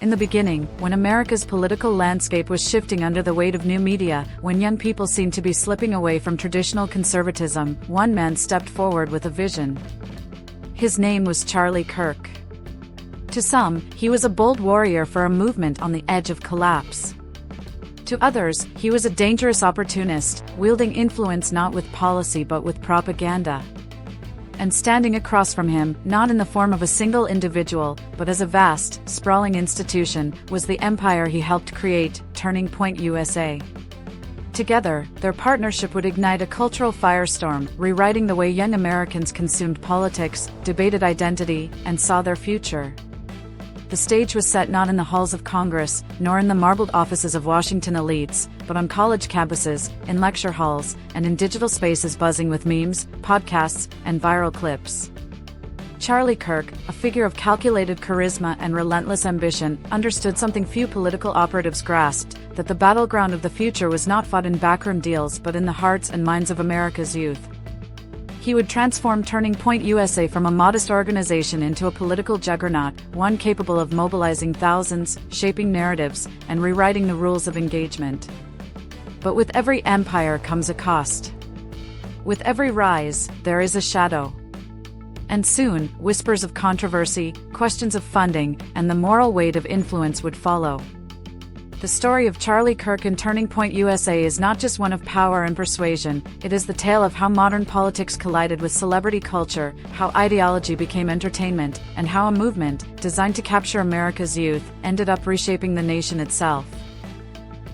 In the beginning, when America's political landscape was shifting under the weight of new media, when young people seemed to be slipping away from traditional conservatism, one man stepped forward with a vision. His name was Charlie Kirk. To some, he was a bold warrior for a movement on the edge of collapse. To others, he was a dangerous opportunist, wielding influence not with policy but with propaganda. And standing across from him, not in the form of a single individual, but as a vast, sprawling institution, was the empire he helped create, Turning Point USA. Together, their partnership would ignite a cultural firestorm, rewriting the way young Americans consumed politics, debated identity, and saw their future. The stage was set not in the halls of Congress, nor in the marbled offices of Washington elites, but on college campuses, in lecture halls, and in digital spaces buzzing with memes, podcasts, and viral clips. Charlie Kirk, a figure of calculated charisma and relentless ambition, understood something few political operatives grasped, that the battleground of the future was not fought in backroom deals but in the hearts and minds of America's youth. He would transform Turning Point USA from a modest organization into a political juggernaut, one capable of mobilizing thousands, shaping narratives, and rewriting the rules of engagement. But with every empire comes a cost. With every rise, there is a shadow. And soon, whispers of controversy, questions of funding, and the moral weight of influence would follow. The story of Charlie Kirk and Turning Point USA is not just one of power and persuasion, it is the tale of how modern politics collided with celebrity culture, how ideology became entertainment, and how a movement, designed to capture America's youth, ended up reshaping the nation itself.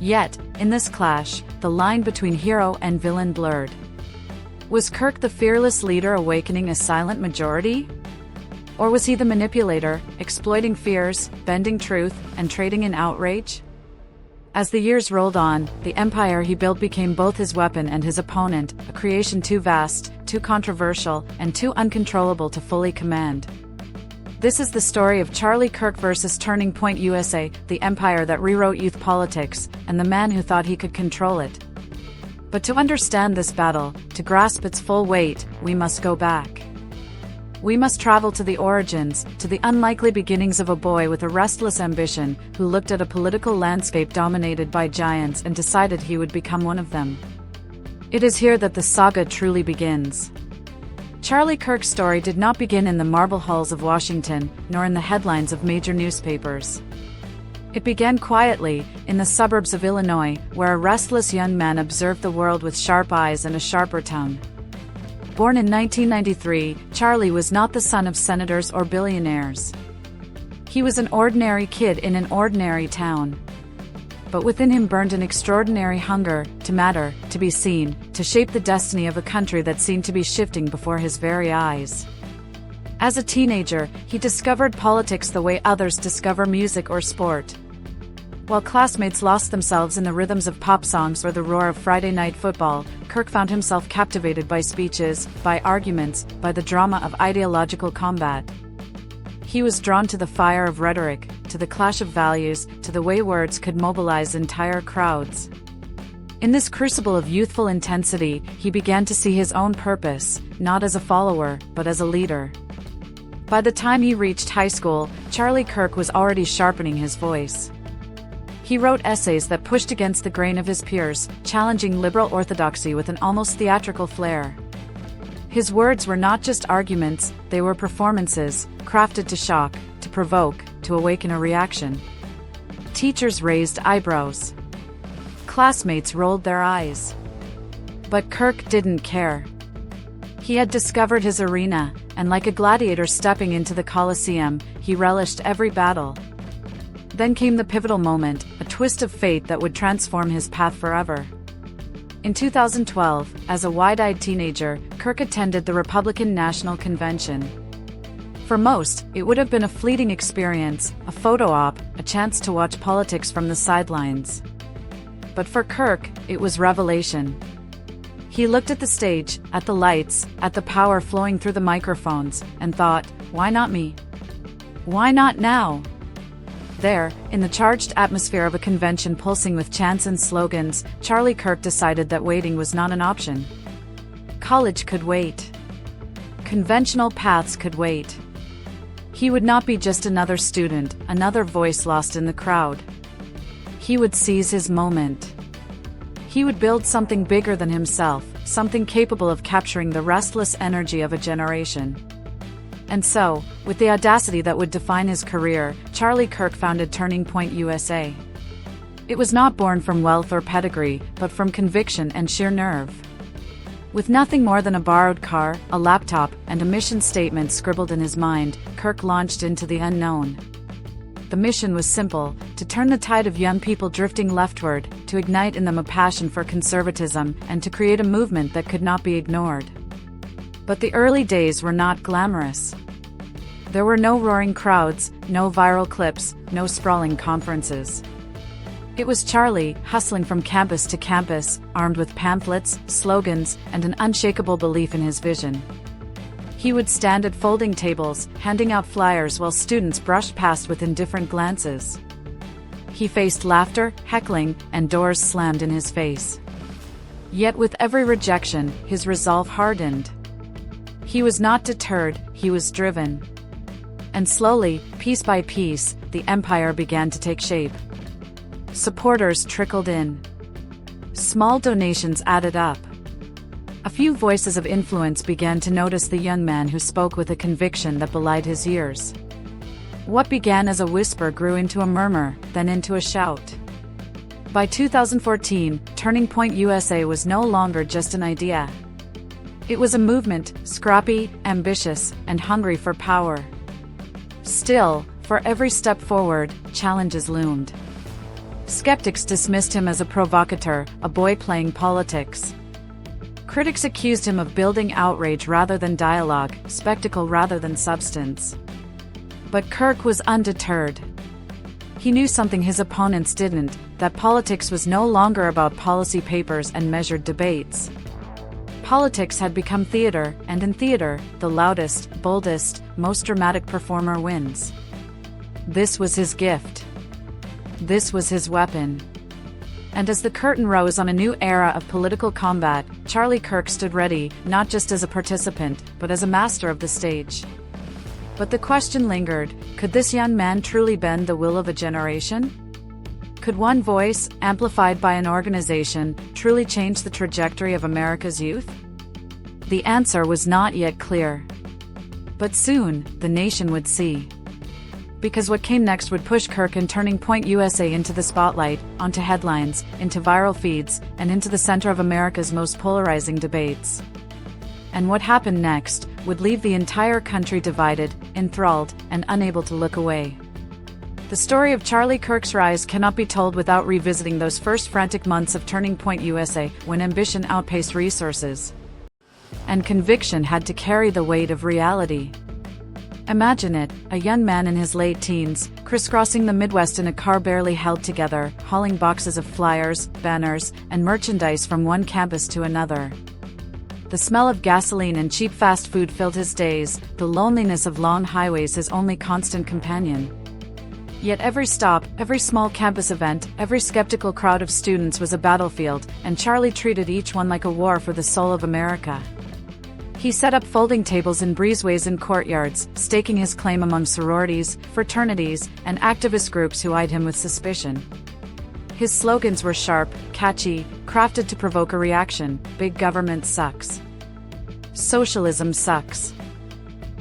Yet, in this clash, the line between hero and villain blurred. Was Kirk the fearless leader awakening a silent majority? Or was he the manipulator, exploiting fears, bending truth, and trading in outrage? As the years rolled on, the empire he built became both his weapon and his opponent, a creation too vast, too controversial, and too uncontrollable to fully command. This is the story of Charlie Kirk versus Turning Point USA, the empire that rewrote youth politics, and the man who thought he could control it. But to understand this battle, to grasp its full weight, we must go back. We must travel to the origins, to the unlikely beginnings of a boy with a restless ambition, who looked at a political landscape dominated by giants and decided he would become one of them. It is here that the saga truly begins. Charlie Kirk's story did not begin in the marble halls of Washington, nor in the headlines of major newspapers. It began quietly, in the suburbs of Illinois, where a restless young man observed the world with sharp eyes and a sharper tongue. Born in 1993, Charlie was not the son of senators or billionaires. He was an ordinary kid in an ordinary town. But within him burned an extraordinary hunger, to matter, to be seen, to shape the destiny of a country that seemed to be shifting before his very eyes. As a teenager, he discovered politics the way others discover music or sport. While classmates lost themselves in the rhythms of pop songs or the roar of Friday night football, Kirk found himself captivated by speeches, by arguments, by the drama of ideological combat. He was drawn to the fire of rhetoric, to the clash of values, to the way words could mobilize entire crowds. In this crucible of youthful intensity, he began to see his own purpose, not as a follower, but as a leader. By the time he reached high school, Charlie Kirk was already sharpening his voice. He wrote essays that pushed against the grain of his peers, challenging liberal orthodoxy with an almost theatrical flair. His words were not just arguments, they were performances, crafted to shock, to provoke, to awaken a reaction. Teachers raised eyebrows. Classmates rolled their eyes. But Kirk didn't care. He had discovered his arena, and like a gladiator stepping into the Colosseum, he relished every battle. Then came the pivotal moment, a twist of fate that would transform his path forever. In 2012, as a wide-eyed teenager, Kirk attended the Republican National Convention. For most, it would have been a fleeting experience, a photo op, a chance to watch politics from the sidelines. But for Kirk, it was revelation. He looked at the stage, at the lights, at the power flowing through the microphones, and thought, why not me? Why not now? There, in the charged atmosphere of a convention pulsing with chants and slogans, Charlie Kirk decided that waiting was not an option. College could wait. Conventional paths could wait. He would not be just another student, another voice lost in the crowd. He would seize his moment. He would build something bigger than himself, something capable of capturing the restless energy of a generation. And so, with the audacity that would define his career, Charlie Kirk founded Turning Point USA. It was not born from wealth or pedigree, but from conviction and sheer nerve. With nothing more than a borrowed car, a laptop, and a mission statement scribbled in his mind, Kirk launched into the unknown. The mission was simple: to turn the tide of young people drifting leftward, to ignite in them a passion for conservatism, and to create a movement that could not be ignored. But the early days were not glamorous. There were no roaring crowds, no viral clips, no sprawling conferences. It was Charlie, hustling from campus to campus, armed with pamphlets, slogans, and an unshakable belief in his vision. He would stand at folding tables, handing out flyers while students brushed past with indifferent glances. He faced laughter, heckling, and doors slammed in his face. Yet with every rejection, his resolve hardened. He was not deterred, he was driven. And slowly, piece by piece, the empire began to take shape. Supporters trickled in. Small donations added up. A few voices of influence began to notice the young man who spoke with a conviction that belied his years. What began as a whisper grew into a murmur, then into a shout. By 2014, Turning Point USA was no longer just an idea. It was a movement, scrappy, ambitious, and hungry for power. Still, for every step forward, challenges loomed. Skeptics dismissed him as a provocateur, a boy playing politics. Critics accused him of building outrage rather than dialogue, spectacle rather than substance. But Kirk was undeterred. He knew something his opponents didn't, that politics was no longer about policy papers and measured debates. Politics had become theater, and in theater, the loudest, boldest, most dramatic performer wins. This was his gift. This was his weapon. And as the curtain rose on a new era of political combat, Charlie Kirk stood ready, not just as a participant, but as a master of the stage. But the question lingered: could this young man truly bend the will of a generation? Could one voice, amplified by an organization, truly change the trajectory of America's youth? The answer was not yet clear. But soon, the nation would see. Because what came next would push Kirk and Turning Point USA into the spotlight, onto headlines, into viral feeds, and into the center of America's most polarizing debates. And what happened next would leave the entire country divided, enthralled, and unable to look away. The story of Charlie Kirk's rise cannot be told without revisiting those first frantic months of Turning Point USA, when ambition outpaced resources, and conviction had to carry the weight of reality. Imagine it, a young man in his late teens, crisscrossing the Midwest in a car barely held together, hauling boxes of flyers, banners, and merchandise from one campus to another. The smell of gasoline and cheap fast food filled his days, the loneliness of long highways his only constant companion. Yet every stop, every small campus event, every skeptical crowd of students was a battlefield, and Charlie treated each one like a war for the soul of America. He set up folding tables in breezeways and courtyards, staking his claim among sororities, fraternities, and activist groups who eyed him with suspicion. His slogans were sharp, catchy, crafted to provoke a reaction: big government sucks. Socialism sucks.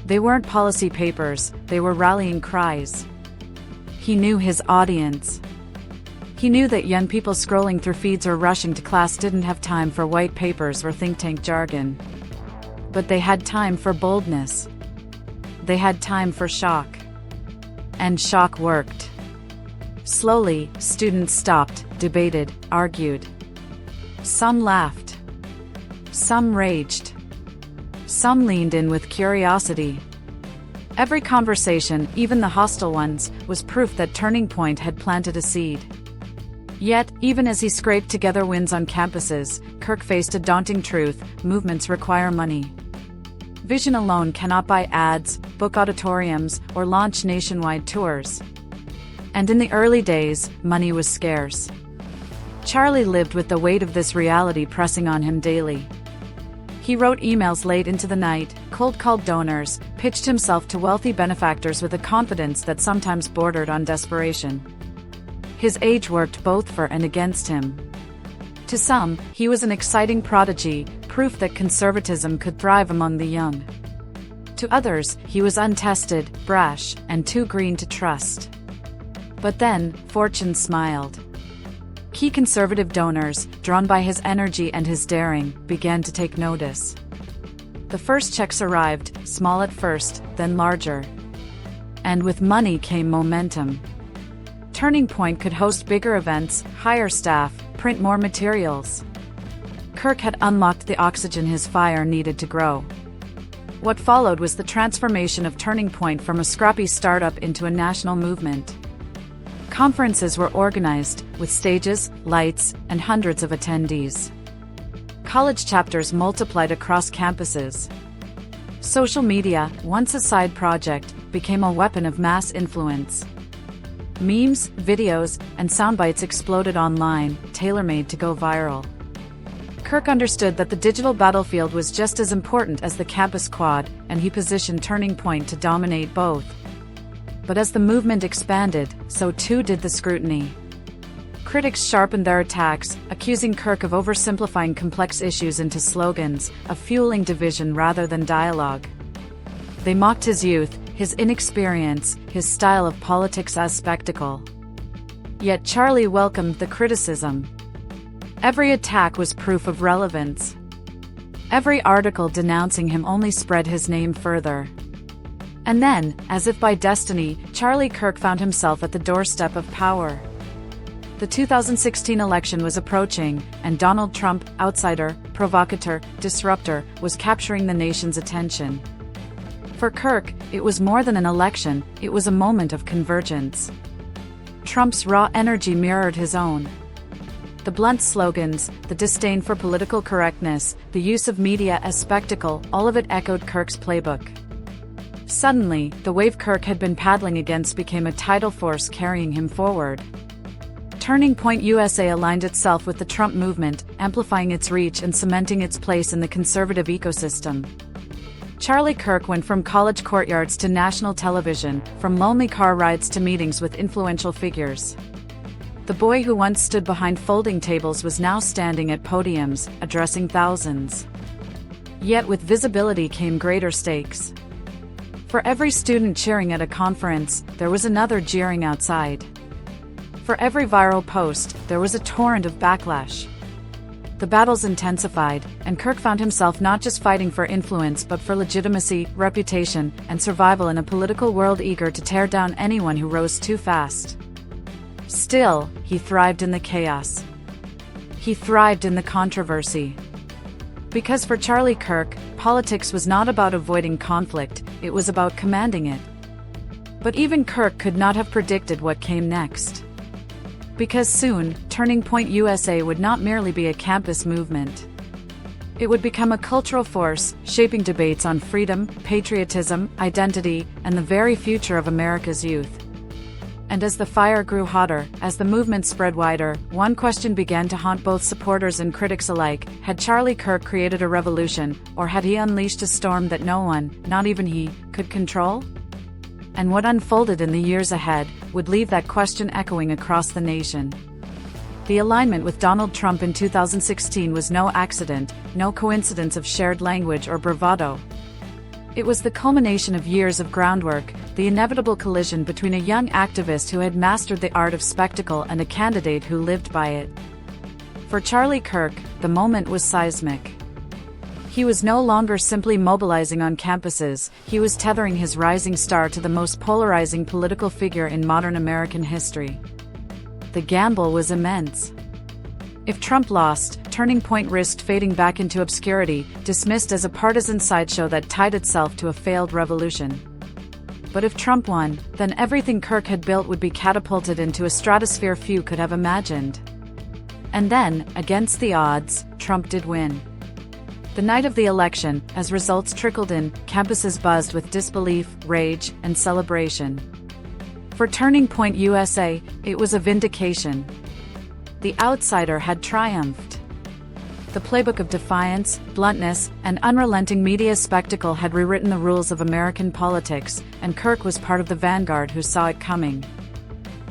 They weren't policy papers, they were rallying cries. He knew his audience. He knew that young people scrolling through feeds or rushing to class didn't have time for white papers or think tank jargon. But they had time for boldness. They had time for shock. And shock worked. Slowly, students stopped, debated, argued. Some laughed. Some raged. Some leaned in with curiosity. Every conversation, even the hostile ones, was proof that Turning Point had planted a seed. Yet, even as he scraped together wins on campuses, Kirk faced a daunting truth: movements require money. Vision alone cannot buy ads, book auditoriums, or launch nationwide tours. And in the early days, money was scarce. Charlie lived with the weight of this reality pressing on him daily. He wrote emails late into the night, cold-called donors, pitched himself to wealthy benefactors with a confidence that sometimes bordered on desperation. His age worked both for and against him. To some, he was an exciting prodigy, proof that conservatism could thrive among the young. To others, he was untested, brash, and too green to trust. But then, fortune smiled. Key conservative donors, drawn by his energy and his daring, began to take notice. The first checks arrived, small at first, then larger. And with money came momentum. Turning Point could host bigger events, hire staff, print more materials. Kirk had unlocked the oxygen his fire needed to grow. What followed was the transformation of Turning Point from a scrappy startup into a national movement. Conferences were organized, with stages, lights, and hundreds of attendees. College chapters multiplied across campuses. Social media, once a side project, became a weapon of mass influence. Memes, videos, and soundbites exploded online, tailor-made to go viral. Kirk understood that the digital battlefield was just as important as the campus quad, and he positioned Turning Point to dominate both. But as the movement expanded, so too did the scrutiny. Critics sharpened their attacks, accusing Kirk of oversimplifying complex issues into slogans, of fueling division rather than dialogue. They mocked his youth, his inexperience, his style of politics as spectacle. Yet Charlie welcomed the criticism. Every attack was proof of relevance. Every article denouncing him only spread his name further. And then, as if by destiny, Charlie Kirk found himself at the doorstep of power. The 2016 election was approaching, and Donald Trump, outsider, provocateur, disruptor, was capturing the nation's attention. For Kirk, it was more than an election, it was a moment of convergence. Trump's raw energy mirrored his own. The blunt slogans, the disdain for political correctness, the use of media as spectacle, all of it echoed Kirk's playbook. Suddenly, the wave Kirk had been paddling against became a tidal force carrying him forward. Turning Point USA aligned itself with the Trump movement, amplifying its reach and cementing its place in the conservative ecosystem. Charlie Kirk went from college courtyards to national television, from lonely car rides to meetings with influential figures. The boy who once stood behind folding tables was now standing at podiums, addressing thousands. Yet with visibility came greater stakes. For every student cheering at a conference, there was another jeering outside. For every viral post, there was a torrent of backlash. The battles intensified, and Kirk found himself not just fighting for influence but for legitimacy, reputation, and survival in a political world eager to tear down anyone who rose too fast. Still, he thrived in the chaos. He thrived in the controversy. Because for Charlie Kirk, politics was not about avoiding conflict, it was about commanding it. But even Kirk could not have predicted what came next. Because soon, Turning Point USA would not merely be a campus movement. It would become a cultural force, shaping debates on freedom, patriotism, identity, and the very future of America's youth. And as the fire grew hotter, as the movement spread wider, one question began to haunt both supporters and critics alike: had Charlie Kirk created a revolution, or had he unleashed a storm that no one, not even he, could control? And what unfolded in the years ahead would leave that question echoing across the nation. The alignment with Donald Trump in 2016 was no accident, no coincidence of shared language or bravado. It was the culmination of years of groundwork, the inevitable collision between a young activist who had mastered the art of spectacle and a candidate who lived by it. For Charlie Kirk, the moment was seismic. He was no longer simply mobilizing on campuses, he was tethering his rising star to the most polarizing political figure in modern American history. The gamble was immense. If Trump lost, Turning Point risked fading back into obscurity, dismissed as a partisan sideshow that tied itself to a failed revolution. But if Trump won, then everything Kirk had built would be catapulted into a stratosphere few could have imagined. And then, against the odds, Trump did win. The night of the election, as results trickled in, campuses buzzed with disbelief, rage, and celebration. For Turning Point USA, it was a vindication. The outsider had triumphed. The playbook of defiance, bluntness, and unrelenting media spectacle had rewritten the rules of American politics, and Kirk was part of the vanguard who saw it coming.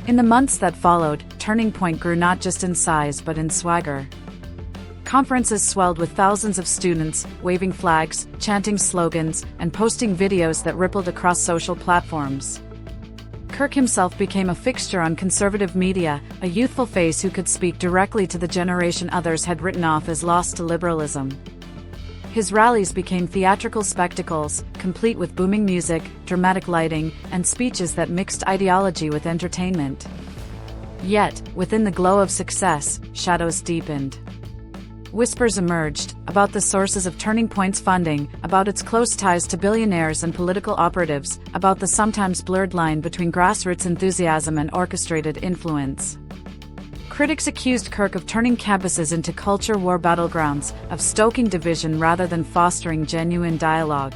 In the months that followed, Turning Point grew not just in size but in swagger. Conferences swelled with thousands of students, waving flags, chanting slogans, and posting videos that rippled across social platforms. Kirk himself became a fixture on conservative media, a youthful face who could speak directly to the generation others had written off as lost to liberalism. His rallies became theatrical spectacles, complete with booming music, dramatic lighting, and speeches that mixed ideology with entertainment. Yet, within the glow of success, shadows deepened. Whispers emerged about the sources of Turning Point's funding, about its close ties to billionaires and political operatives, about the sometimes blurred line between grassroots enthusiasm and orchestrated influence. Critics accused Kirk of turning campuses into culture war battlegrounds, of stoking division rather than fostering genuine dialogue.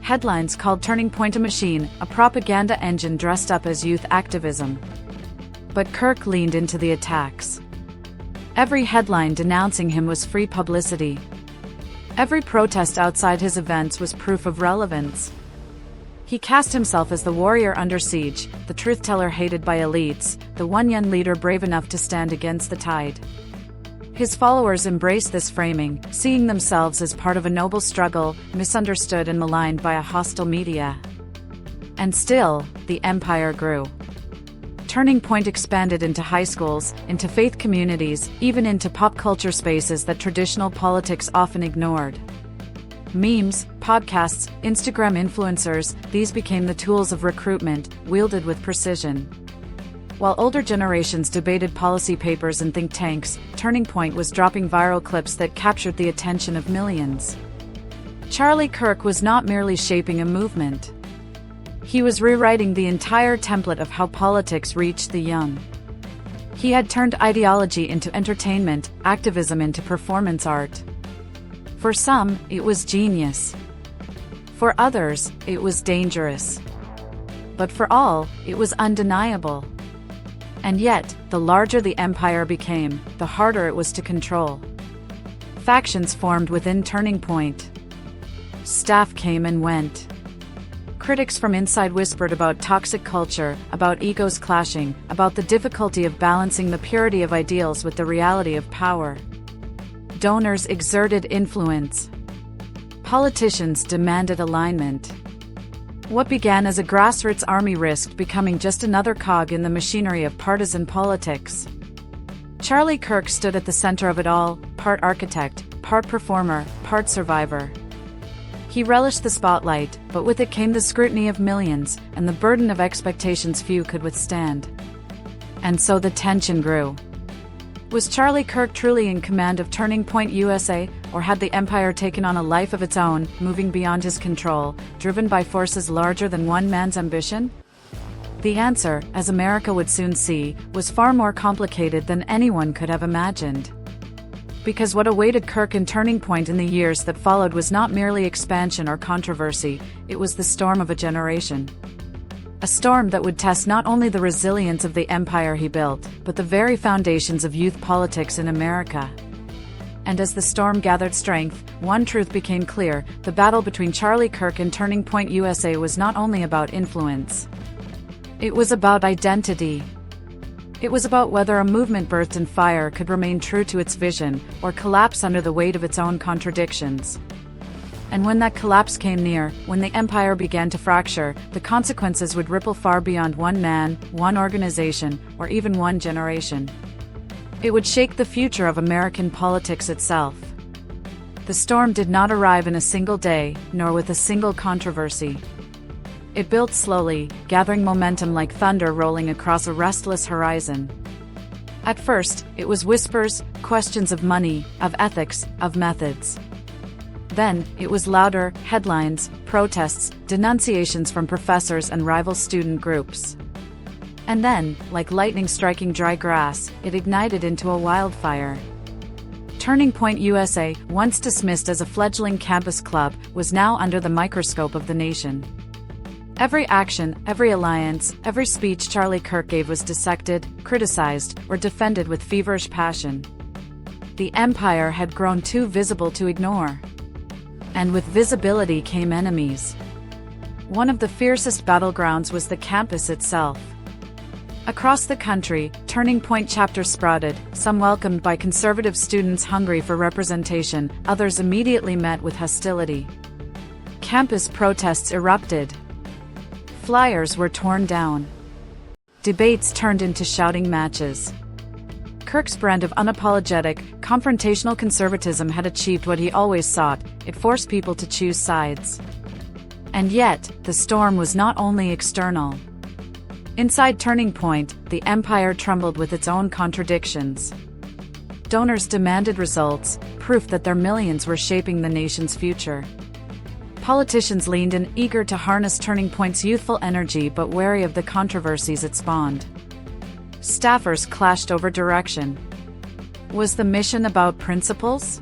Headlines called Turning Point a machine, a propaganda engine dressed up as youth activism. But Kirk leaned into the attacks. Every headline denouncing him was free publicity. Every protest outside his events was proof of relevance. He cast himself as the warrior under siege, the truth-teller hated by elites, the one young leader brave enough to stand against the tide. His followers embraced this framing, seeing themselves as part of a noble struggle, misunderstood and maligned by a hostile media. And still, the empire grew. Turning Point expanded into high schools, into faith communities, even into pop culture spaces that traditional politics often ignored. Memes, podcasts, Instagram influencers, these became the tools of recruitment, wielded with precision. While older generations debated policy papers and think tanks, Turning Point was dropping viral clips that captured the attention of millions. Charlie Kirk was not merely shaping a movement. He was rewriting the entire template of how politics reached the young. He had turned ideology into entertainment, activism into performance art. For some, it was genius. For others, it was dangerous. But for all, it was undeniable. And yet, the larger the empire became, the harder it was to control. Factions formed within Turning Point. Staff came and went. Critics from inside whispered about toxic culture, about egos clashing, about the difficulty of balancing the purity of ideals with the reality of power. Donors exerted influence. Politicians demanded alignment. What began as a grassroots army risked becoming just another cog in the machinery of partisan politics. Charlie Kirk stood at the center of it all, part architect, part performer, part survivor. He relished the spotlight, but with it came the scrutiny of millions, and the burden of expectations few could withstand. And so the tension grew. Was Charlie Kirk truly in command of Turning Point USA, or had the empire taken on a life of its own, moving beyond his control, driven by forces larger than one man's ambition? The answer, as America would soon see, was far more complicated than anyone could have imagined. Because what awaited Kirk and Turning Point in the years that followed was not merely expansion or controversy, it was the storm of a generation. A storm that would test not only the resilience of the empire he built, but the very foundations of youth politics in America. And as the storm gathered strength, one truth became clear: the battle between Charlie Kirk and Turning Point USA was not only about influence. It was about identity. It was about whether a movement birthed in fire could remain true to its vision, or collapse under the weight of its own contradictions. And when that collapse came near, when the empire began to fracture, the consequences would ripple far beyond one man, one organization, or even one generation. It would shake the future of American politics itself. The storm did not arrive in a single day, nor with a single controversy. It built slowly, gathering momentum like thunder rolling across a restless horizon. At first, it was whispers, questions of money, of ethics, of methods. Then, it was louder, headlines, protests, denunciations from professors and rival student groups. And then, like lightning striking dry grass, it ignited into a wildfire. Turning Point USA, once dismissed as a fledgling campus club, was now under the microscope of the nation. Every action, every alliance, every speech Charlie Kirk gave was dissected, criticized, or defended with feverish passion. The empire had grown too visible to ignore. And with visibility came enemies. One of the fiercest battlegrounds was the campus itself. Across the country, Turning Point chapters sprouted, some welcomed by conservative students hungry for representation, others immediately met with hostility. Campus protests erupted. Flyers were torn down. Debates turned into shouting matches. Kirk's brand of unapologetic, confrontational conservatism had achieved what he always sought: it forced people to choose sides. And yet, the storm was not only external. Inside Turning Point, the empire trembled with its own contradictions. Donors demanded results, proof that their millions were shaping the nation's future. Politicians leaned in, eager to harness Turning Point's youthful energy but wary of the controversies it spawned. Staffers clashed over direction. Was the mission about principles?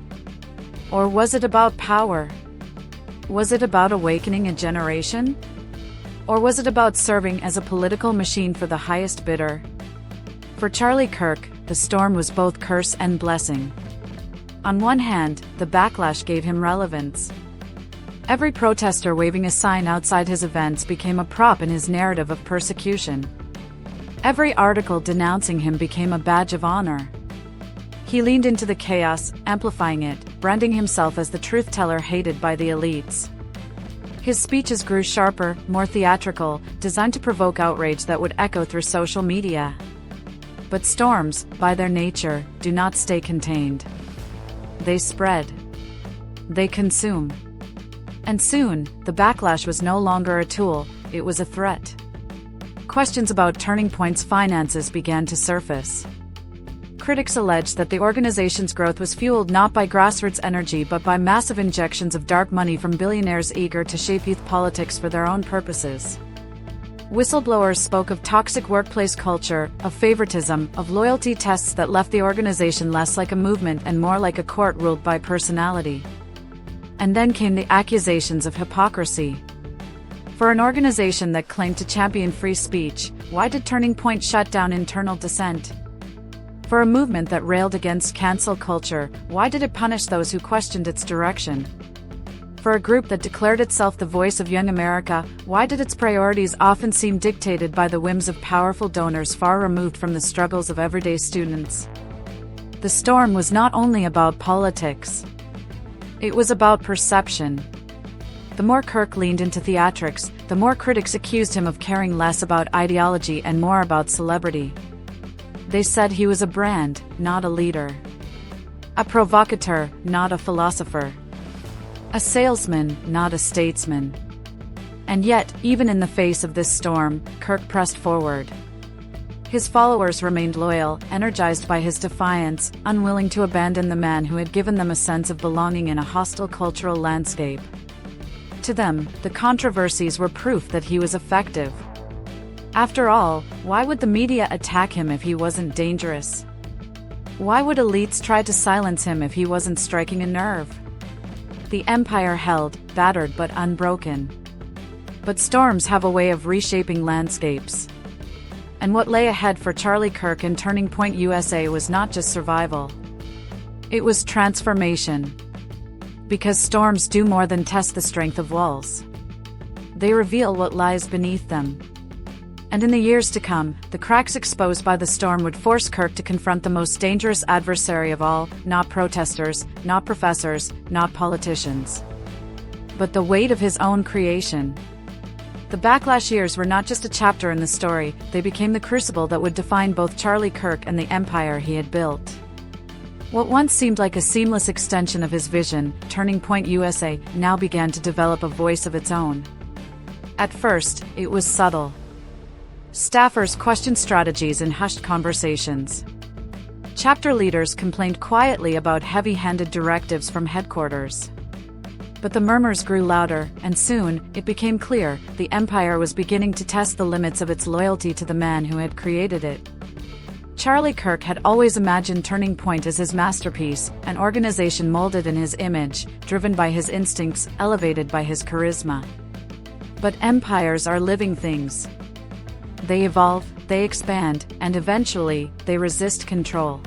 Or was it about power? Was it about awakening a generation? Or was it about serving as a political machine for the highest bidder? For Charlie Kirk, the storm was both curse and blessing. On one hand, the backlash gave him relevance. Every protester waving a sign outside his events became a prop in his narrative of persecution. Every article denouncing him became a badge of honor. He leaned into the chaos, amplifying it, branding himself as the truth-teller hated by the elites. His speeches grew sharper, more theatrical, designed to provoke outrage that would echo through social media. But storms, by their nature, do not stay contained. They spread. They consume. And soon, the backlash was no longer a tool, it was a threat. Questions about Turning Point's finances began to surface. Critics alleged that the organization's growth was fueled not by grassroots energy but by massive injections of dark money from billionaires eager to shape youth politics for their own purposes. Whistleblowers spoke of toxic workplace culture, of favoritism, of loyalty tests that left the organization less like a movement and more like a court ruled by personality. And then came the accusations of hypocrisy. For an organization that claimed to champion free speech, why did Turning Point shut down internal dissent? For a movement that railed against cancel culture, why did it punish those who questioned its direction? For a group that declared itself the voice of young America, why did its priorities often seem dictated by the whims of powerful donors far removed from the struggles of everyday students? The storm was not only about politics. It was about perception. The more Kirk leaned into theatrics, the more critics accused him of caring less about ideology and more about celebrity. They said he was a brand, not a leader. A provocateur, not a philosopher. A salesman, not a statesman. And yet, even in the face of this storm, Kirk pressed forward. His followers remained loyal, energized by his defiance, unwilling to abandon the man who had given them a sense of belonging in a hostile cultural landscape. To them, the controversies were proof that he was effective. After all, why would the media attack him if he wasn't dangerous? Why would elites try to silence him if he wasn't striking a nerve? The empire held, battered but unbroken. But storms have a way of reshaping landscapes. And what lay ahead for Charlie Kirk and Turning Point USA was not just survival. It was transformation. Because storms do more than test the strength of walls. They reveal what lies beneath them. And in the years to come, the cracks exposed by the storm would force Kirk to confront the most dangerous adversary of all, not protesters, not professors, not politicians, but the weight of his own creation. The backlash years were not just a chapter in the story, they became the crucible that would define both Charlie Kirk and the empire he had built. What once seemed like a seamless extension of his vision, Turning Point USA, now began to develop a voice of its own. At first, it was subtle. Staffers questioned strategies in hushed conversations. Chapter leaders complained quietly about heavy-handed directives from headquarters. But the murmurs grew louder, and soon, it became clear, the empire was beginning to test the limits of its loyalty to the man who had created it. Charlie Kirk had always imagined Turning Point as his masterpiece, an organization molded in his image, driven by his instincts, elevated by his charisma. But empires are living things. They evolve, they expand, and eventually, they resist control.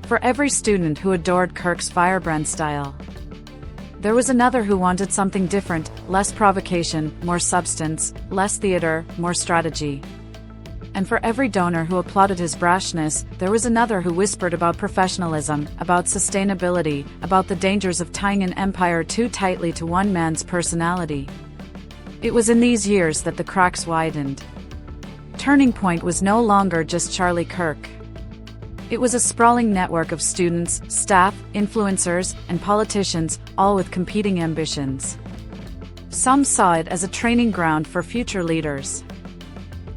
For every student who adored Kirk's firebrand style, there was another who wanted something different, less provocation, more substance, less theater, more strategy. And for every donor who applauded his brashness, there was another who whispered about professionalism, about sustainability, about the dangers of tying an empire too tightly to one man's personality. It was in these years that the cracks widened. Turning Point was no longer just Charlie Kirk. It was a sprawling network of students, staff, influencers, and politicians, all with competing ambitions. Some saw it as a training ground for future leaders.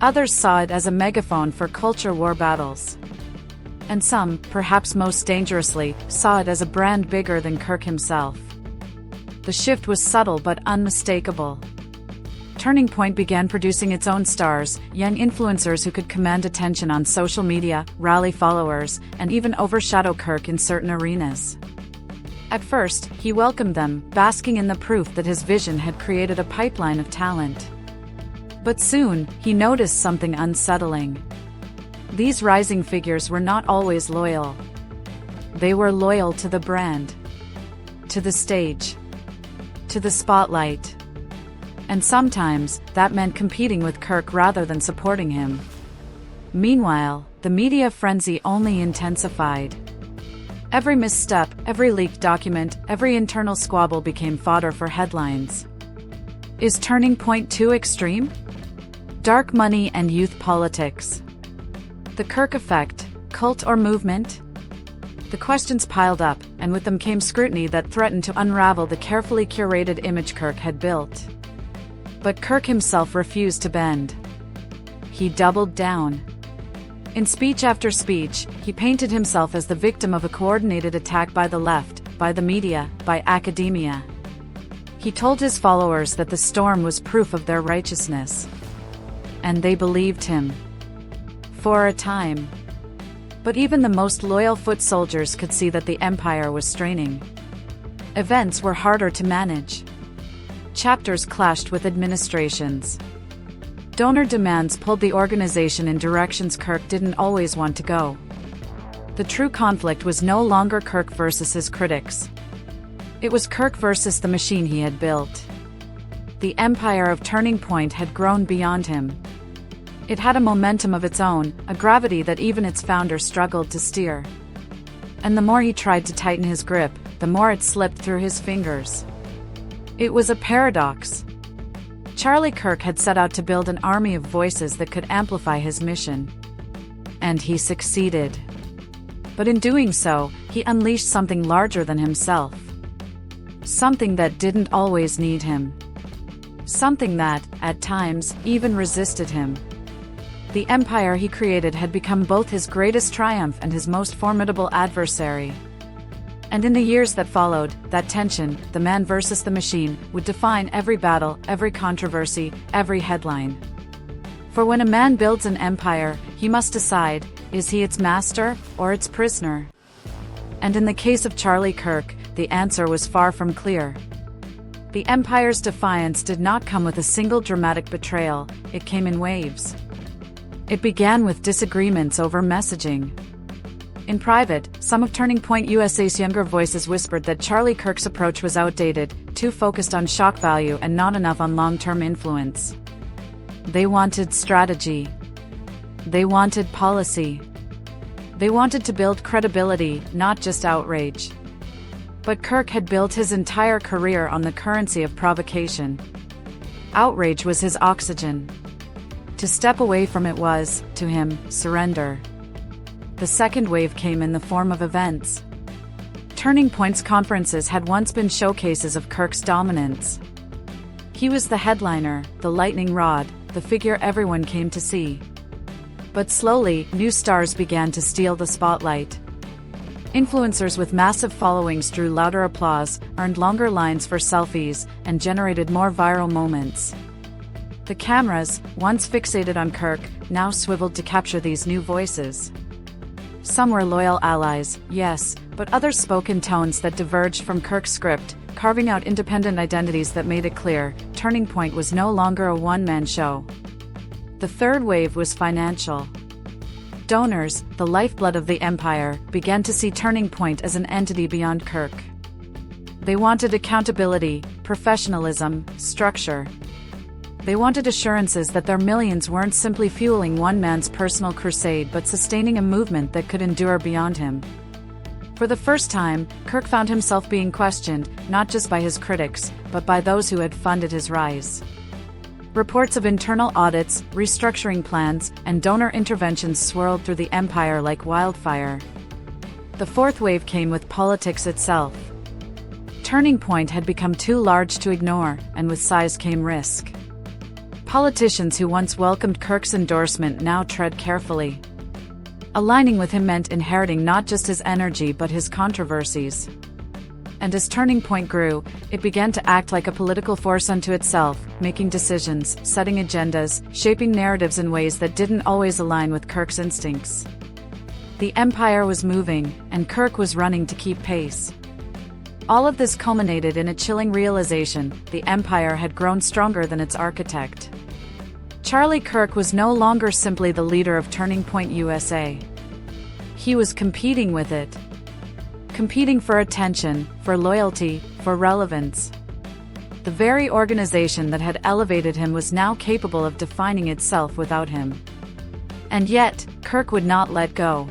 Others saw it as a megaphone for culture war battles. And some, perhaps most dangerously, saw it as a brand bigger than Kirk himself. The shift was subtle but unmistakable. Turning Point began producing its own stars, young influencers who could command attention on social media, rally followers, and even overshadow Kirk in certain arenas. At first, he welcomed them, basking in the proof that his vision had created a pipeline of talent. But soon, he noticed something unsettling. These rising figures were not always loyal. They were loyal to the brand, to the stage, to the spotlight. And sometimes, that meant competing with Kirk rather than supporting him. Meanwhile, the media frenzy only intensified. Every misstep, every leaked document, every internal squabble became fodder for headlines. Is Turning Point too extreme? Dark money and youth politics. The Kirk effect, cult or movement? The questions piled up, and with them came scrutiny that threatened to unravel the carefully curated image Kirk had built. But Kirk himself refused to bend. He doubled down. In speech after speech, he painted himself as the victim of a coordinated attack by the left, by the media, by academia. He told his followers that the storm was proof of their righteousness. And they believed him. For a time. But even the most loyal foot soldiers could see that the empire was straining. Events were harder to manage. Chapters clashed with administrations. Donor demands pulled the organization in directions Kirk didn't always want to go. The true conflict was no longer Kirk versus his critics. It was Kirk versus the machine he had built. The empire of Turning Point had grown beyond him. It had a momentum of its own, a gravity that even its founder struggled to steer. And the more he tried to tighten his grip, the more it slipped through his fingers. It was a paradox. Charlie Kirk had set out to build an army of voices that could amplify his mission. And he succeeded. But in doing so, he unleashed something larger than himself. Something that didn't always need him. Something that, at times, even resisted him. The empire he created had become both his greatest triumph and his most formidable adversary. And in the years that followed, that tension, the man versus the machine, would define every battle, every controversy, every headline. For when a man builds an empire, he must decide, is he its master, or its prisoner? And in the case of Charlie Kirk, the answer was far from clear. The empire's defiance did not come with a single dramatic betrayal, it came in waves. It began with disagreements over messaging. In private, some of Turning Point USA's younger voices whispered that Charlie Kirk's approach was outdated, too focused on shock value and not enough on long-term influence. They wanted strategy. They wanted policy. They wanted to build credibility, not just outrage. But Kirk had built his entire career on the currency of provocation. Outrage was his oxygen. To step away from it was, to him, surrender. The second wave came in the form of events. Turning Point's conferences had once been showcases of Kirk's dominance. He was the headliner, the lightning rod, the figure everyone came to see. But slowly, new stars began to steal the spotlight. Influencers with massive followings drew louder applause, earned longer lines for selfies, and generated more viral moments. The cameras, once fixated on Kirk, now swiveled to capture these new voices. Some were loyal allies, yes, but others spoke in tones that diverged from Kirk's script, carving out independent identities that made it clear, Turning Point was no longer a one-man show. The third wave was financial. donors, the lifeblood of the empire, began to see Turning Point as an entity beyond Kirk. They wanted accountability, professionalism, structure. They wanted assurances that their millions weren't simply fueling one man's personal crusade but sustaining a movement that could endure beyond him. For the first time, Kirk found himself being questioned, not just by his critics, but by those who had funded his rise. Reports of internal audits, restructuring plans, and donor interventions swirled through the empire like wildfire. The fourth wave came with politics itself. Turning Point had become too large to ignore, and with size came risk. Politicians who once welcomed Kirk's endorsement now tread carefully. Aligning with him meant inheriting not just his energy but his controversies. And as Turning Point grew, it began to act like a political force unto itself, making decisions, setting agendas, shaping narratives in ways that didn't always align with Kirk's instincts. The empire was moving, and Kirk was running to keep pace. All of this culminated in a chilling realization: the empire had grown stronger than its architect. Charlie Kirk was no longer simply the leader of Turning Point USA. He was competing with it. Competing for attention, for loyalty, for relevance. The very organization that had elevated him was now capable of defining itself without him. And yet, Kirk would not let go.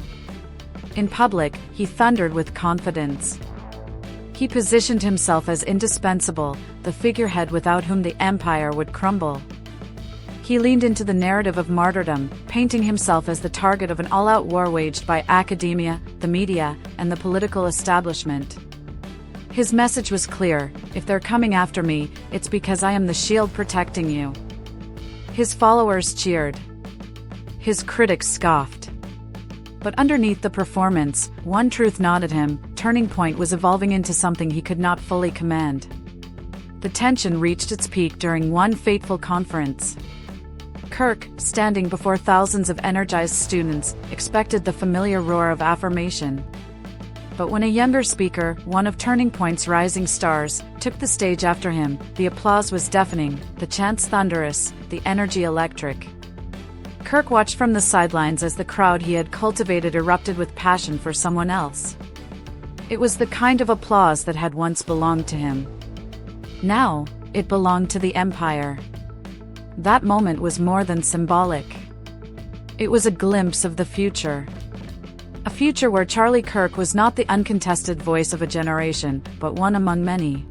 In public, he thundered with confidence. He positioned himself as indispensable, the figurehead without whom the empire would crumble. He leaned into the narrative of martyrdom, painting himself as the target of an all-out war waged by academia, the media, and the political establishment. His message was clear: if they're coming after me, it's because I am the shield protecting you. His followers cheered. His critics scoffed. But underneath the performance, one truth gnawed at him: Turning Point was evolving into something he could not fully command. The tension reached its peak during one fateful conference. Kirk, standing before thousands of energized students, expected the familiar roar of affirmation. But when a younger speaker, one of Turning Point's rising stars, took the stage after him, the applause was deafening, the chants thunderous, the energy electric. Kirk watched from the sidelines as the crowd he had cultivated erupted with passion for someone else. It was the kind of applause that had once belonged to him. Now, it belonged to the empire. That moment was more than symbolic. It was a glimpse of the future. A future where Charlie Kirk was not the uncontested voice of a generation, but one among many.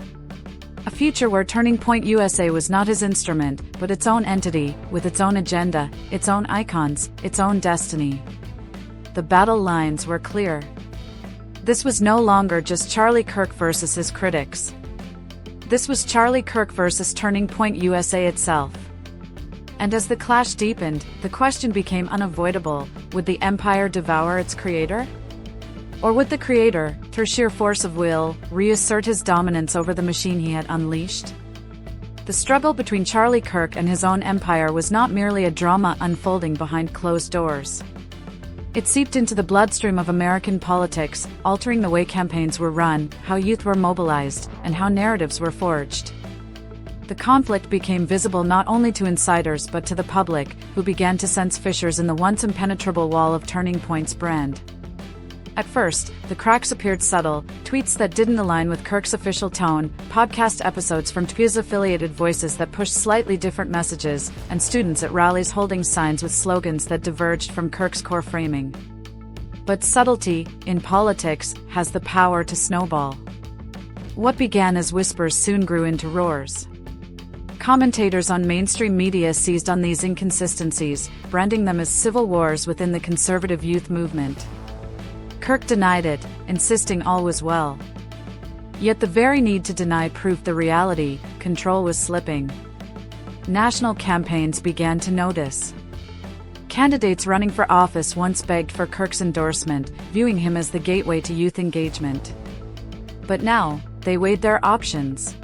A future where Turning Point USA was not his instrument, but its own entity, with its own agenda, its own icons, its own destiny. The battle lines were clear. This was no longer just Charlie Kirk versus his critics. This was Charlie Kirk versus Turning Point USA itself. And as the clash deepened, the question became unavoidable: would the empire devour its creator? Or would the creator, through sheer force of will, reassert his dominance over the machine he had unleashed? The struggle between Charlie Kirk and his own empire was not merely a drama unfolding behind closed doors. It seeped into the bloodstream of American politics, altering the way campaigns were run, how youth were mobilized, and how narratives were forged. The conflict became visible not only to insiders but to the public, who began to sense fissures in the once impenetrable wall of Turning Point's brand. At first, the cracks appeared subtle: tweets that didn't align with Kirk's official tone, podcast episodes from TPU's affiliated voices that pushed slightly different messages, and students at rallies holding signs with slogans that diverged from Kirk's core framing. But subtlety, in politics, has the power to snowball. What began as whispers soon grew into roars. Commentators on mainstream media seized on these inconsistencies, branding them as civil wars within the conservative youth movement. Kirk denied it, insisting all was well. Yet the very need to deny proved the reality: control was slipping. National campaigns began to notice. Candidates running for office once begged for Kirk's endorsement, viewing him as the gateway to youth engagement. But now, they weighed their options.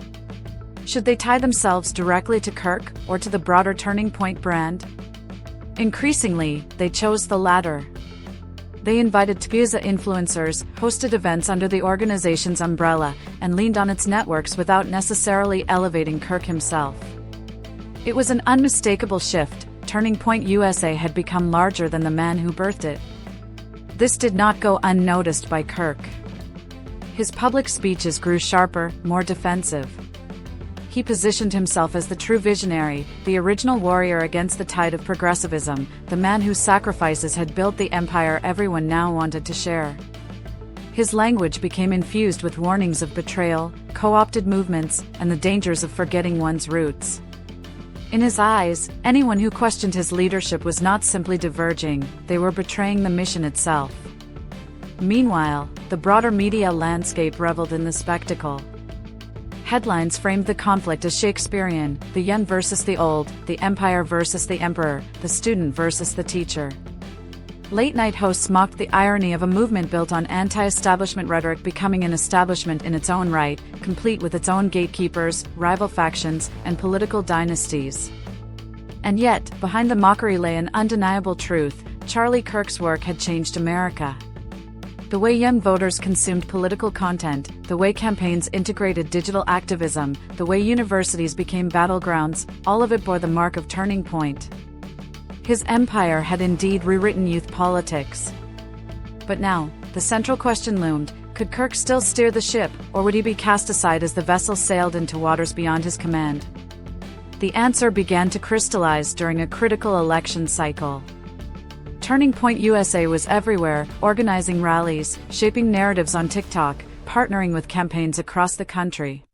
Should they tie themselves directly to Kirk, or to the broader Turning Point brand? Increasingly, they chose the latter. They invited TPU's influencers, hosted events under the organization's umbrella, and leaned on its networks without necessarily elevating Kirk himself. It was an unmistakable shift. Turning Point USA had become larger than the man who birthed it. This did not go unnoticed by Kirk. His public speeches grew sharper, more defensive. He positioned himself as the true visionary, the original warrior against the tide of progressivism, the man whose sacrifices had built the empire everyone now wanted to share. His language became infused with warnings of betrayal, co-opted movements, and the dangers of forgetting one's roots. In his eyes, anyone who questioned his leadership was not simply diverging, they were betraying the mission itself. Meanwhile, the broader media landscape reveled in the spectacle. Headlines framed the conflict as Shakespearean: the young versus the old, the empire versus the emperor, the student versus the teacher. Late-night hosts mocked the irony of a movement built on anti-establishment rhetoric becoming an establishment in its own right, complete with its own gatekeepers, rival factions, and political dynasties. And yet, behind the mockery lay an undeniable truth: Charlie Kirk's work had changed America. The way young voters consumed political content, the way campaigns integrated digital activism, the way universities became battlegrounds, all of it bore the mark of turning point. His empire had indeed rewritten youth politics. But now, the central question loomed: could Kirk still steer the ship, or would he be cast aside as the vessel sailed into waters beyond his command? The answer began to crystallize during a critical election cycle. Turning Point USA was everywhere, organizing rallies, shaping narratives on TikTok, partnering with campaigns across the country.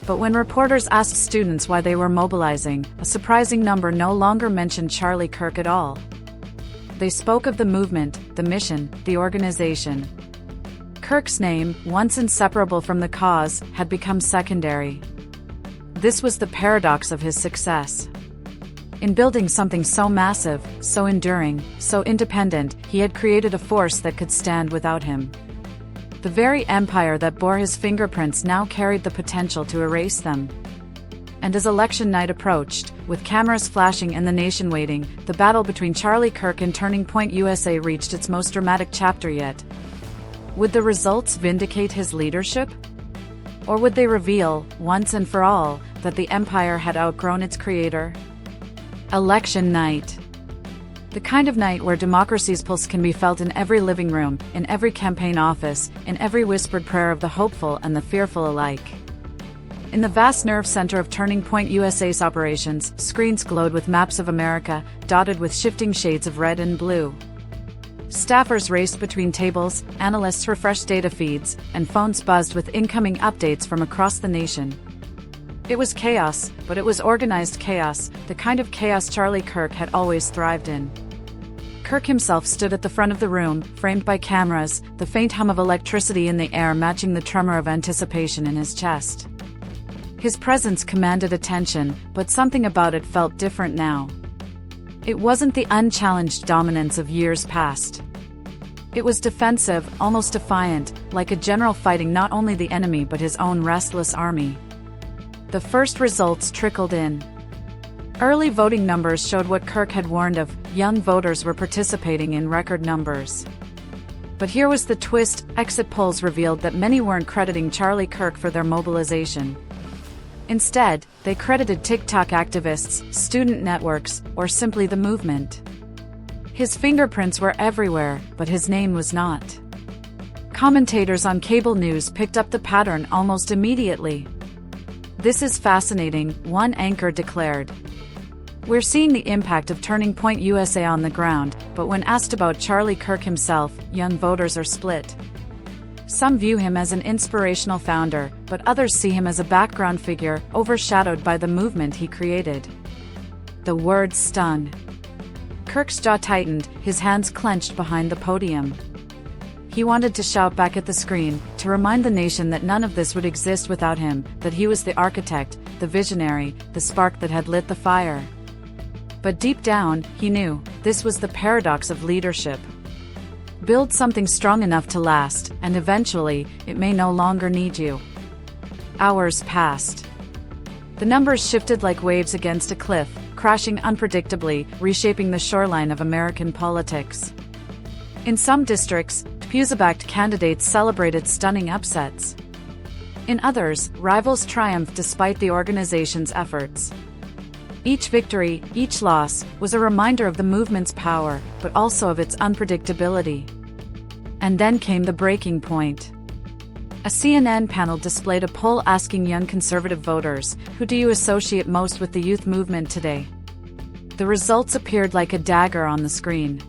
But when reporters asked students why they were mobilizing, a surprising number no longer mentioned Charlie Kirk at all. They spoke of the movement, the mission, the organization. Kirk's name, once inseparable from the cause, had become secondary. This was the paradox of his success. In building something so massive, so enduring, so independent, he had created a force that could stand without him. The very empire that bore his fingerprints now carried the potential to erase them. And as election night approached, with cameras flashing and the nation waiting, the battle between Charlie Kirk and Turning Point USA reached its most dramatic chapter yet. Would the results vindicate his leadership? Or would they reveal, once and for all, that the empire had outgrown its creator? Election night. The kind of night where democracy's pulse can be felt in every living room, in every campaign office, in every whispered prayer of the hopeful and the fearful alike. In the vast nerve center of Turning Point USA's operations, screens glowed with maps of America, dotted with shifting shades of red and blue. Staffers raced between tables, analysts refreshed data feeds, and phones buzzed with incoming updates from across the nation. It was chaos, but it was organized chaos, the kind of chaos Charlie Kirk had always thrived in. Kirk himself stood at the front of the room, framed by cameras, the faint hum of electricity in the air matching the tremor of anticipation in his chest. His presence commanded attention, but something about it felt different now. It wasn't the unchallenged dominance of years past. It was defensive, almost defiant, like a general fighting not only the enemy but his own restless army. The first results trickled in. Early voting numbers showed what Kirk had warned of: young voters were participating in record numbers. But here was the twist: exit polls revealed that many weren't crediting Charlie Kirk for their mobilization. Instead, they credited TikTok activists, student networks, or simply the movement. His fingerprints were everywhere, but his name was not. Commentators on cable news picked up the pattern almost immediately. "This is fascinating," one anchor declared. "We're seeing the impact of Turning Point USA on the ground, but when asked about Charlie Kirk himself, young voters are split. Some view him as an inspirational founder, but others see him as a background figure, overshadowed by the movement he created." The words stung. Kirk's jaw tightened, his hands clenched behind the podium. He wanted to shout back at the screen, to remind the nation that none of this would exist without him, that he was the architect, the visionary, the spark that had lit the fire. But deep down, he knew, this was the paradox of leadership. Build something strong enough to last, and eventually, it may no longer need you. Hours passed. The numbers shifted like waves against a cliff, crashing unpredictably, reshaping the shoreline of American politics. In some districts, Pusey-backed candidates celebrated stunning upsets. In others, rivals triumphed despite the organization's efforts. Each victory, each loss, was a reminder of the movement's power, but also of its unpredictability. And then came the breaking point. A CNN panel displayed a poll asking young conservative voters, who do you associate most with the youth movement today? The results appeared like a dagger on the screen.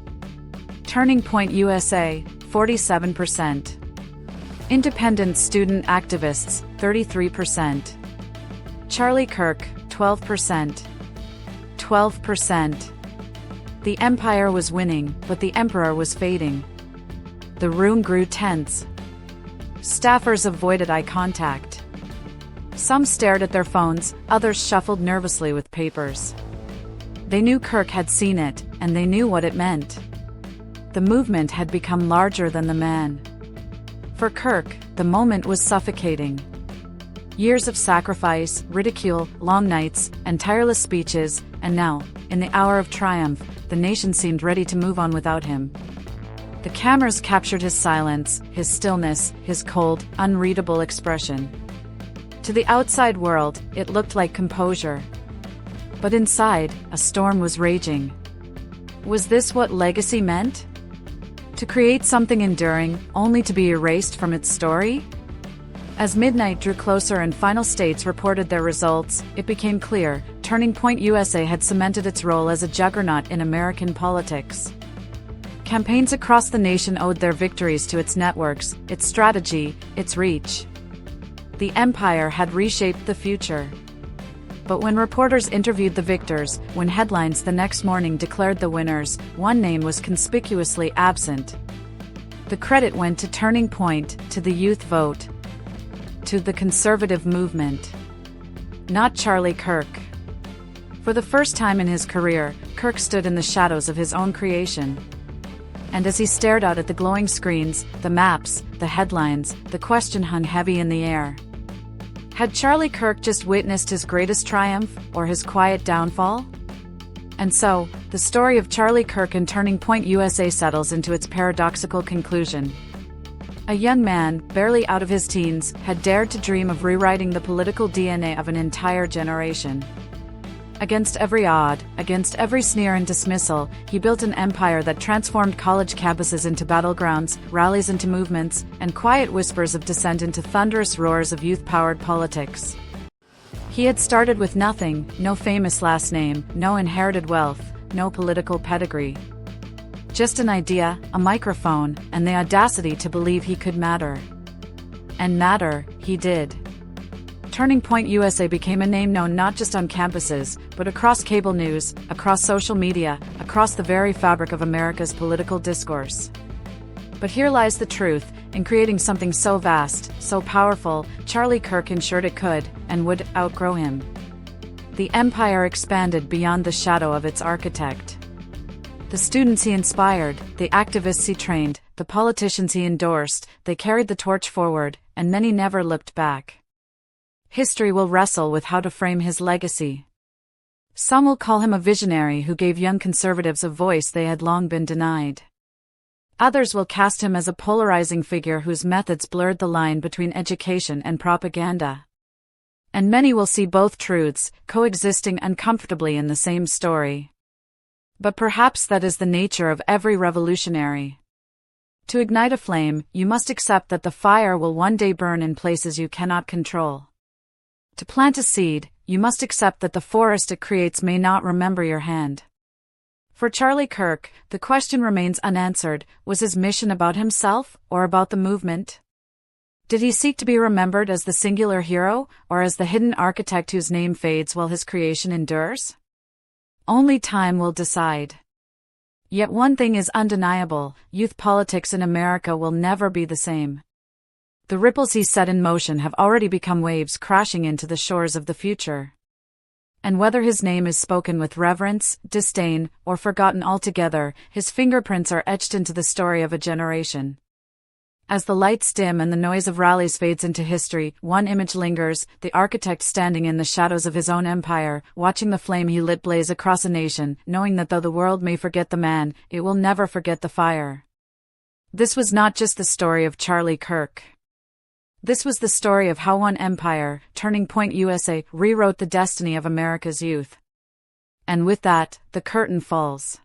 Turning Point USA, 47%. Independent student activists, 33%. Charlie Kirk, 12%. 12%. The empire was winning, but the emperor was fading. The room grew tense. Staffers avoided eye contact. Some stared at their phones, others shuffled nervously with papers. They knew Kirk had seen it, and they knew what it meant. The movement had become larger than the man. For Kirk, the moment was suffocating. Years of sacrifice, ridicule, long nights, and tireless speeches, and now, in the hour of triumph, the nation seemed ready to move on without him. The cameras captured his silence, his stillness, his cold, unreadable expression. To the outside world, it looked like composure. But inside, a storm was raging. Was this what legacy meant? To create something enduring, only to be erased from its story? As midnight drew closer and final states reported their results, it became clear, Turning Point USA had cemented its role as a juggernaut in American politics. Campaigns across the nation owed their victories to its networks, its strategy, its reach. The empire had reshaped the future. But when reporters interviewed the victors, when headlines the next morning declared the winners, one name was conspicuously absent. The credit went to Turning Point, to the youth vote, to the conservative movement. Not Charlie Kirk. For the first time in his career, Kirk stood in the shadows of his own creation. And as he stared out at the glowing screens, the maps, the headlines, the question hung heavy in the air. Had Charlie Kirk just witnessed his greatest triumph, or his quiet downfall? And so, the story of Charlie Kirk and Turning Point USA settles into its paradoxical conclusion. A young man, barely out of his teens, had dared to dream of rewriting the political DNA of an entire generation. Against every odd, against every sneer and dismissal, he built an empire that transformed college campuses into battlegrounds, rallies into movements, and quiet whispers of dissent into thunderous roars of youth-powered politics. He had started with nothing, no famous last name, no inherited wealth, no political pedigree. Just an idea, a microphone, and the audacity to believe he could matter. And matter, he did. Turning Point USA became a name known not just on campuses, but across cable news, across social media, across the very fabric of America's political discourse. But here lies the truth: in creating something so vast, so powerful, Charlie Kirk ensured it could, and would, outgrow him. The empire expanded beyond the shadow of its architect. The students he inspired, the activists he trained, the politicians he endorsed, they carried the torch forward, and many never looked back. History will wrestle with how to frame his legacy. Some will call him a visionary who gave young conservatives a voice they had long been denied. Others will cast him as a polarizing figure whose methods blurred the line between education and propaganda. And many will see both truths, coexisting uncomfortably in the same story. But perhaps that is the nature of every revolutionary. To ignite a flame, you must accept that the fire will one day burn in places you cannot control. To plant a seed, you must accept that the forest it creates may not remember your hand. For Charlie Kirk, the question remains unanswered: was his mission about himself, or about the movement? Did he seek to be remembered as the singular hero, or as the hidden architect whose name fades while his creation endures? Only time will decide. Yet one thing is undeniable: youth politics in America will never be the same. The ripples he set in motion have already become waves crashing into the shores of the future. And whether his name is spoken with reverence, disdain, or forgotten altogether, his fingerprints are etched into the story of a generation. As the lights dim and the noise of rallies fades into history, one image lingers: the architect standing in the shadows of his own empire, watching the flame he lit blaze across a nation, knowing that though the world may forget the man, it will never forget the fire. This was not just the story of Charlie Kirk. This was the story of how one empire, Turning Point USA, rewrote the destiny of America's youth. And with that, the curtain falls.